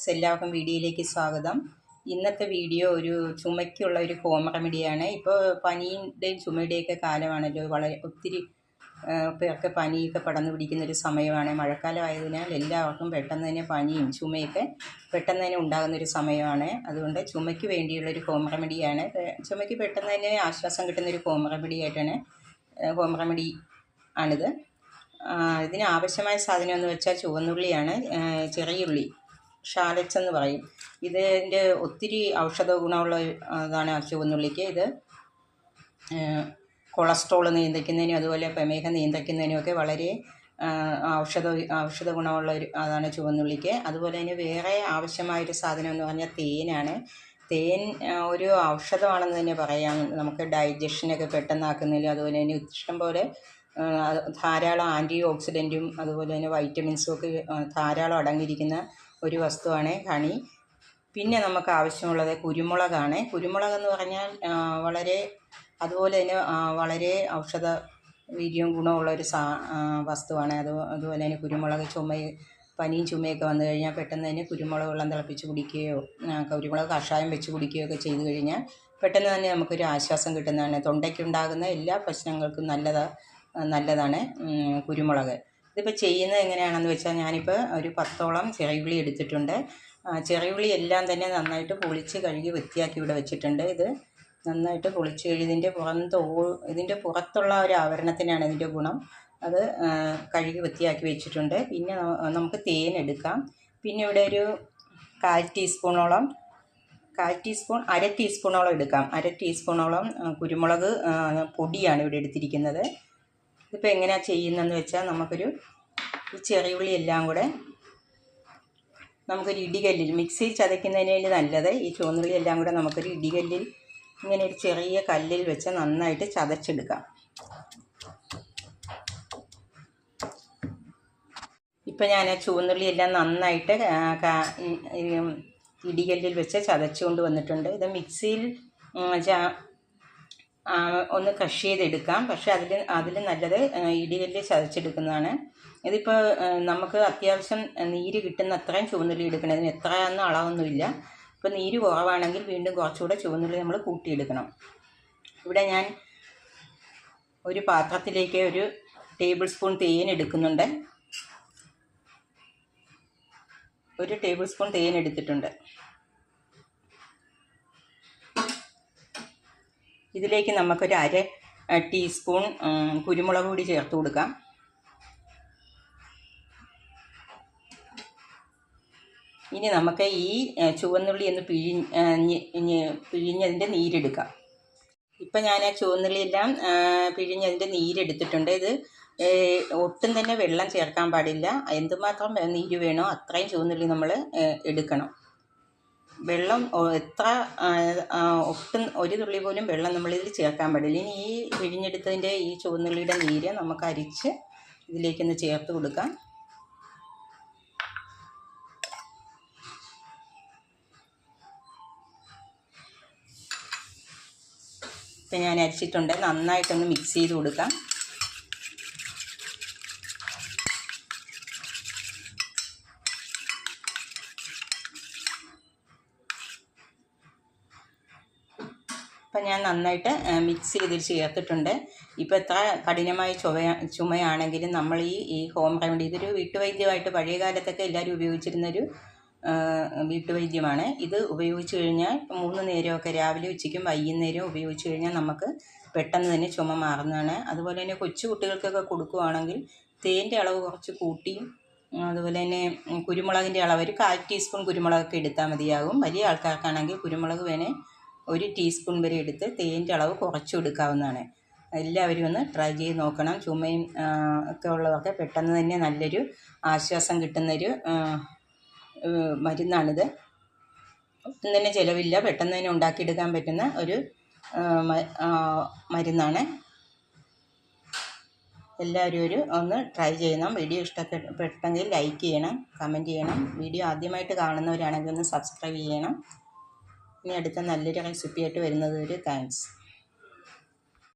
Friends, എല്ലാവർക്കും വീഡിയോയിലേക്ക് സ്വാഗതം. ഇന്നത്തെ വീഡിയോ ഒരു ചുമയ്ക്കുള്ള ഒരു ഹോം റെമഡിയാണ്. ഇപ്പോൾ പനിയുടെയും ചുമയുടെയൊക്കെ കാലമാണല്ലോ. ഒത്തിരി പേർക്ക് പനിയൊക്കെ പടർന്നു പിടിക്കുന്നൊരു സമയമാണ്. മഴക്കാലം ആയതിനാൽ എല്ലാവർക്കും പെട്ടെന്ന് തന്നെ പനിയും ചുമയൊക്കെ പെട്ടെന്ന് തന്നെ ഉണ്ടാകുന്നൊരു സമയമാണ്. അതുകൊണ്ട് ചുമയ്ക്ക് വേണ്ടിയുള്ളൊരു ഹോം റെമഡിയാണ്. ചുമയ്ക്ക് പെട്ടെന്ന് തന്നെ ആശ്വാസം കിട്ടുന്നൊരു ഹോം റെമഡി ആണിത്. ഇതിന് ആവശ്യമായ സാധനം എന്ന് വെച്ചാൽ ചുവന്നുള്ളിയാണ്. ചെറിയുള്ളി, ഷാലറ്റ്സ് എന്ന് പറയും. ഇതിൻ്റെ ഒത്തിരി ഔഷധ ഗുണമുള്ള ഇതാണ് ചുവന്നുള്ളിക്ക്. ഇത് കൊളസ്ട്രോൾ നിയന്ത്രിക്കുന്നതിനും അതുപോലെ പ്രമേഹം നിയന്ത്രിക്കുന്നതിനുമൊക്കെ വളരെ ഔഷധ ഗുണമുള്ള അതാണ് ചുവന്നുള്ളിക്ക്. അതുപോലെ തന്നെ വേറെ ആവശ്യമായൊരു സാധനം എന്ന് പറഞ്ഞാൽ തേനാണ്. തേൻ ഒരു ഔഷധമാണെന്ന് തന്നെ പറയാം. നമുക്ക് ഡൈജഷനൊക്കെ പെട്ടെന്നാക്കുന്നതിലും അതുപോലെ തന്നെ ഇഷ്ടംപോലെ ധാരാളം ആൻറ്റി ഓക്സിഡൻറ്റും അതുപോലെ തന്നെ വൈറ്റമിൻസും ഒക്കെ ധാരാളം അടങ്ങിയിരിക്കുന്ന ഒരു വസ്തുവാണ് ഹണി. പിന്നെ നമുക്ക് ആവശ്യമുള്ളത് കുരുമുളകാണ്. കുരുമുളകെന്ന് പറഞ്ഞാൽ അതുപോലെ തന്നെ വളരെ ഔഷധ വീര്യം ഗുണമുള്ളൊരു വസ്തുവാണ്. അതുപോലെ തന്നെ കുരുമുളക് പനിയും ചുമയൊക്കെ വന്നു കഴിഞ്ഞാൽ പെട്ടെന്ന് തന്നെ കുരുമുളക് വെള്ളം തിളപ്പിച്ച് കുടിക്കുകയോ കുരുമുളക് കഷായം വെച്ച് കുടിക്കുകയോ ഒക്കെ ചെയ്തു കഴിഞ്ഞാൽ പെട്ടെന്ന് തന്നെ നമുക്കൊരു ആശ്വാസം കിട്ടുന്നതാണ്. തൊണ്ടയ്ക്കുണ്ടാകുന്ന എല്ലാ പ്രശ്നങ്ങൾക്കും നല്ലതാണ് കുരുമുളക്. ഇതിപ്പോൾ ചെയ്യുന്നത് എങ്ങനെയാണെന്ന് വെച്ചാൽ, ഞാനിപ്പോൾ ഒരു 10ഓളം ചെറിയുള്ളി എടുത്തിട്ടുണ്ട്. ചെറിയുള്ളി എല്ലാം തന്നെ നന്നായിട്ട് പൊളിച്ച് കഴുകി വൃത്തിയാക്കി ഇവിടെ വെച്ചിട്ടുണ്ട്. ഇത് നന്നായിട്ട് പൊളിച്ച് കഴുകി ഇതിൻ്റെ പുറത്തുള്ള ഒരു ആവരണത്തിനാണ് ഇതിൻ്റെ ഗുണം. അത് കഴുകി വൃത്തിയാക്കി വെച്ചിട്ടുണ്ട്. പിന്നെ നമുക്ക് തേൻ എടുക്കാം. പിന്നെ ഇവിടെ ഒരു അര ടീസ്പൂണോളം എടുക്കാം. അര ടീസ്പൂണോളം കുരുമുളക് പൊടിയാണ് ഇവിടെ എടുത്തിരിക്കുന്നത്. ഇതിപ്പോൾ എങ്ങനെയാണ് ചെയ്യുന്നതെന്ന് വെച്ചാൽ, ഈ ചെറിയുള്ളി എല്ലാം കൂടെ നമുക്കൊരു ഇടികല്ലിൽ, മിക്സിയിൽ ചതയ്ക്കുന്നതിനേൽ നല്ലത് ഈ ചുവന്നുള്ളി എല്ലാം കൂടെ നമുക്കൊരു ഇടികല്ലിൽ, ഇങ്ങനെ ഒരു ചെറിയ കല്ലിൽ വെച്ച് നന്നായിട്ട് ചതച്ചെടുക്കാം. ഇപ്പം ഞാൻ ചുവന്നുള്ളി എല്ലാം നന്നായിട്ട് ഇടികല്ലിൽ വെച്ച് ചതച്ചുകൊണ്ട് വന്നിട്ടുണ്ട്. ഇത് മിക്സിയിൽ ഒന്ന് ക്രഷ് ചെയ്തെടുക്കാം. പക്ഷേ അതിൽ നല്ലത് ഇടികല്ലിൽ ചതച്ചെടുക്കുന്നതാണ്. ഇതിപ്പോൾ നമുക്ക് അത്യാവശ്യം നീര് കിട്ടുന്ന അത്രയും ചുവന്നുള്ളി എടുക്കണം. ഇതിന് എത്രയൊന്നും അളവൊന്നുമില്ല. ഇപ്പോൾ നീര് കുറവാണെങ്കിൽ വീണ്ടും കുറച്ചുകൂടെ ചുവന്നുള്ളി നമ്മൾ കൂട്ടിയെടുക്കണം. ഇവിടെ ഞാൻ ഒരു പാത്രത്തിലേക്ക് 1 ടേബിൾ സ്പൂൺ തേൻ എടുക്കുന്നുണ്ട്. 1 ടേബിൾ സ്പൂൺ തേൻ എടുത്തിട്ടുണ്ട്. ഇതിലേക്ക് നമുക്കൊരു അര ടീസ്പൂൺ കുരുമുളക് പൊടി ചേർത്ത് കൊടുക്കാം. ഇനി നമുക്ക് ഈ ചുവന്നുള്ളി ഒന്ന് പിഴിഞ്ഞതിൻ്റെ നീരെടുക്കാം. ഇപ്പം ഞാൻ ചുവന്നുള്ളിയെല്ലാം പിഴിഞ്ഞതിൻ്റെ നീരെടുത്തിട്ടുണ്ട്. ഇത് ഒട്ടും തന്നെ വെള്ളം ചേർക്കാൻ പാടില്ല. എന്തുമാത്രം നീര് വേണോ അത്രയും ചുവന്നുള്ളി നമ്മൾ എടുക്കണം. വെള്ളം ഒട്ടും ഒരു തുള്ളി പോലും വെള്ളം നമ്മളിതിൽ ചേർക്കാൻ പാടില്ല. ഇനി ഈ പിഴിഞ്ഞെടുത്തതിൻ്റെ ഈ ചുവന്നുള്ളിയുടെ നീര് നമുക്ക് അരിച്ച് ഇതിലേക്കൊന്ന് ചേർത്ത് കൊടുക്കാം. ഇപ്പം ഞാൻ അരിച്ചിട്ടുണ്ട്. നന്നായിട്ടൊന്ന് മിക്സ് ചെയ്ത് കൊടുക്കാം. ഇപ്പം ഞാൻ നന്നായിട്ട് മിക്സ് ചെയ്ത് ചേർത്തിട്ടുണ്ട്. ഇപ്പോൾ എത്ര കഠിനമായ ചുമയാണെങ്കിലും നമ്മൾ ഈ ഹോം റെമഡി, ഇതൊരു വീട്ടുവൈദ്യമായിട്ട് പഴയ കാലത്തൊക്കെ എല്ലാവരും ഉപയോഗിച്ചിരുന്നൊരു വീട്ടുവൈദ്യമാണ്. ഇത് ഉപയോഗിച്ച് കഴിഞ്ഞാൽ 3 നേരമൊക്കെ, രാവിലെ ഉച്ചയ്ക്കും വൈകുന്നേരവും ഉപയോഗിച്ച് കഴിഞ്ഞാൽ നമുക്ക് പെട്ടെന്ന് തന്നെ ചുമ മാറുന്നതാണ്. അതുപോലെ തന്നെ കൊച്ചു കുട്ടികൾക്കൊക്കെ കൊടുക്കുകയാണെങ്കിൽ തേൻ്റെ അളവ് കുറച്ച് കൂട്ടിയും, അതുപോലെ തന്നെ കുരുമുളകിൻ്റെ അളവ് ഒരു 1/4 ടീസ്പൂൺ കുരുമുളകൊക്കെ എടുത്താൽ മതിയാകും. വലിയ ആൾക്കാർക്കാണെങ്കിൽ കുരുമുളക് വേണേ 1 ടീസ്പൂൺ വരെ എടുത്ത് തേൻ്റെ അളവ് കുറച്ചും എടുക്കാവുന്നതാണ്. എല്ലാവരും ഒന്ന് ട്രൈ ചെയ്ത് നോക്കണം. ചുമയും ഒക്കെ ഉള്ളവർക്ക് പെട്ടെന്ന് തന്നെ നല്ലൊരു ആശ്വാസം കിട്ടുന്നൊരു മരുന്നാണിത്. ഒട്ടും തന്നെ ചിലവില്ല, പെട്ടെന്ന് തന്നെ ഉണ്ടാക്കിയെടുക്കാൻ പറ്റുന്ന ഒരു മരുന്നാണ്. എല്ലാവരും ഒന്ന് ട്രൈ ചെയ്യണം. വീഡിയോ ഇഷ്ടപ്പെട്ടെങ്കിൽ ലൈക്ക് ചെയ്യണം, കമൻറ്റ് ചെയ്യണം. വീഡിയോ ആദ്യമായിട്ട് കാണുന്നവരാണെങ്കിൽ ഒന്ന് സബ്സ്ക്രൈബ് ചെയ്യണം. ഇനി അടുത്ത നല്ലൊരു റെസിപ്പിയായിട്ട് വരുന്നത് വരെ താങ്ക്സ്.